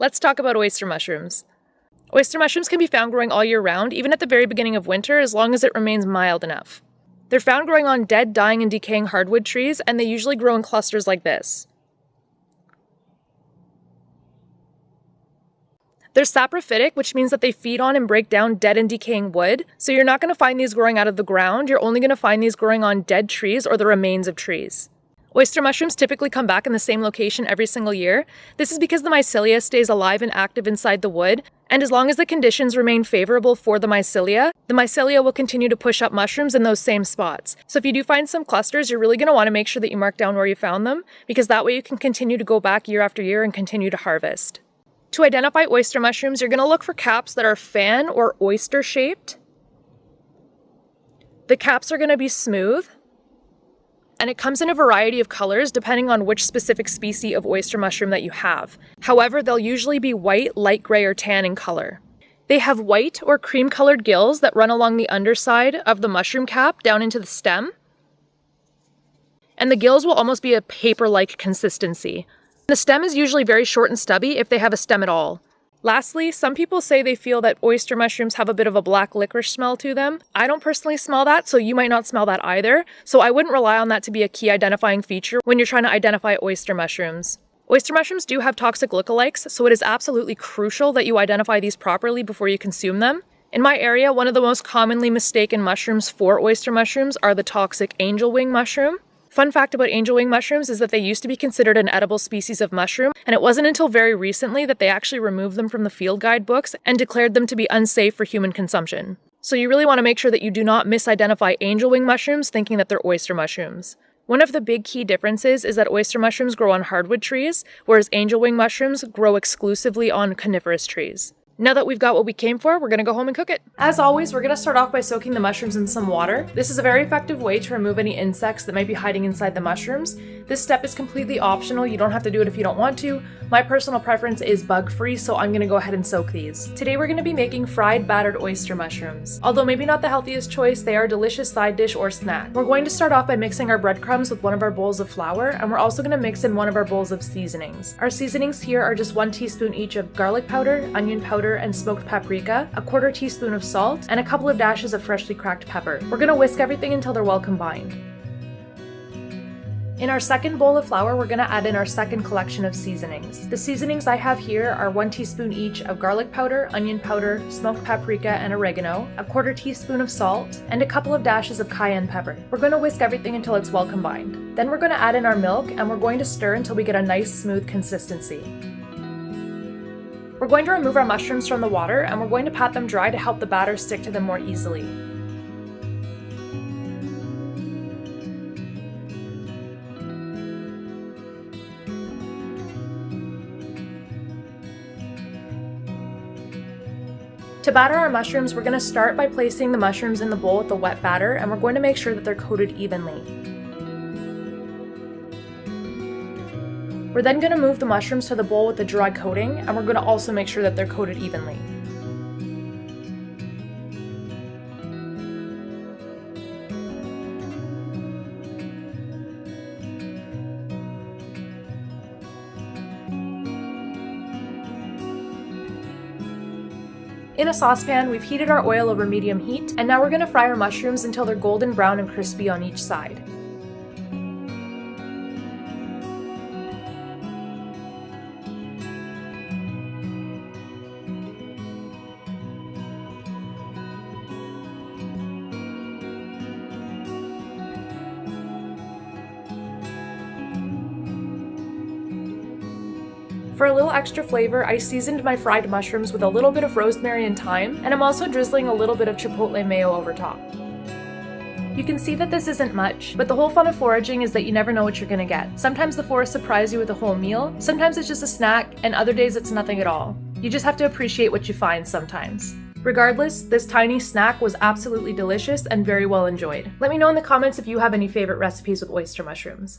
Let's talk about oyster mushrooms. Oyster mushrooms can be found growing all year round, even at the very beginning of winter, as long as it remains mild enough. They're found growing on dead, dying, and decaying hardwood trees, and they usually grow in clusters like this. They're saprophytic, which means that they feed on and break down dead and decaying wood, so you're not going to find these growing out of the ground, you're only going to find these growing on dead trees or the remains of trees. Oyster mushrooms typically come back in the same location every single year. This is because the mycelia stays alive and active inside the wood, and as long as the conditions remain favorable for the mycelia will continue to push up mushrooms in those same spots. So if you do find some clusters, you're really going to want to make sure that you mark down where you found them, because that way you can continue to go back year after year and continue to harvest. To identify oyster mushrooms, you're going to look for caps that are fan or oyster shaped. The caps are going to be smooth, and it comes in a variety of colors depending on which specific species of oyster mushroom that you have. However, they'll usually be white, light gray, or tan in color. They have white or cream-colored gills that run along the underside of the mushroom cap down into the stem, and the gills will almost be a paper-like consistency. The stem is usually very short and stubby if they have a stem at all. Lastly, some people say they feel that oyster mushrooms have a bit of a black licorice smell to them. I don't personally smell that, so you might not smell that either, so I wouldn't rely on that to be a key identifying feature when you're trying to identify oyster mushrooms. Oyster mushrooms do have toxic lookalikes, so it is absolutely crucial that you identify these properly before you consume them. In my area, one of the most commonly mistaken mushrooms for oyster mushrooms are the toxic angel wing mushroom. Fun fact about angel wing mushrooms is that they used to be considered an edible species of mushroom, and it wasn't until very recently that they actually removed them from the field guide books and declared them to be unsafe for human consumption. So you really want to make sure that you do not misidentify angel wing mushrooms thinking that they're oyster mushrooms. One of the big key differences is that oyster mushrooms grow on hardwood trees, whereas angel wing mushrooms grow exclusively on coniferous trees. Now that we've got what we came for, we're going to go home and cook it. As always, we're going to start off by soaking the mushrooms in some water. This is a very effective way to remove any insects that might be hiding inside the mushrooms. This step is completely optional. You don't have to do it if you don't want to. My personal preference is bug-free, so I'm going to go ahead and soak these. Today we're going to be making fried battered oyster mushrooms. Although maybe not the healthiest choice, they are a delicious side dish or snack. We're going to start off by mixing our breadcrumbs with one of our bowls of flour, and we're also going to mix in one of our bowls of seasonings. Our seasonings here are just 1 teaspoon each of garlic powder, onion powder, and smoked paprika, a 1/4 teaspoon of salt, and a couple of dashes of freshly cracked pepper. We're going to whisk everything until they're well combined. In our second bowl of flour, we're going to add in our second collection of seasonings. The seasonings I have here are 1 teaspoon each of garlic powder, onion powder, smoked paprika, and oregano, a 1/4 teaspoon of salt, and a couple of dashes of cayenne pepper. We're going to whisk everything until it's well combined. Then we're going to add in our milk, and we're going to stir until we get a nice smooth consistency. We're going to remove our mushrooms from the water, and we're going to pat them dry to help the batter stick to them more easily. To batter our mushrooms, we're going to start by placing the mushrooms in the bowl with the wet batter, and we're going to make sure that they're coated evenly. We're then going to move the mushrooms to the bowl with the dry coating, and we're going to also make sure that they're coated evenly. In a saucepan, we've heated our oil over medium heat, and now we're going to fry our mushrooms until they're golden brown and crispy on each side. For a little extra flavor, I seasoned my fried mushrooms with a little bit of rosemary and thyme, and I'm also drizzling a little bit of chipotle mayo over top. You can see that this isn't much, but the whole fun of foraging is that you never know what you're gonna get. Sometimes the forest surprises you with a whole meal, sometimes it's just a snack, and other days it's nothing at all. You just have to appreciate what you find sometimes. Regardless, this tiny snack was absolutely delicious and very well enjoyed. Let me know in the comments if you have any favorite recipes with oyster mushrooms.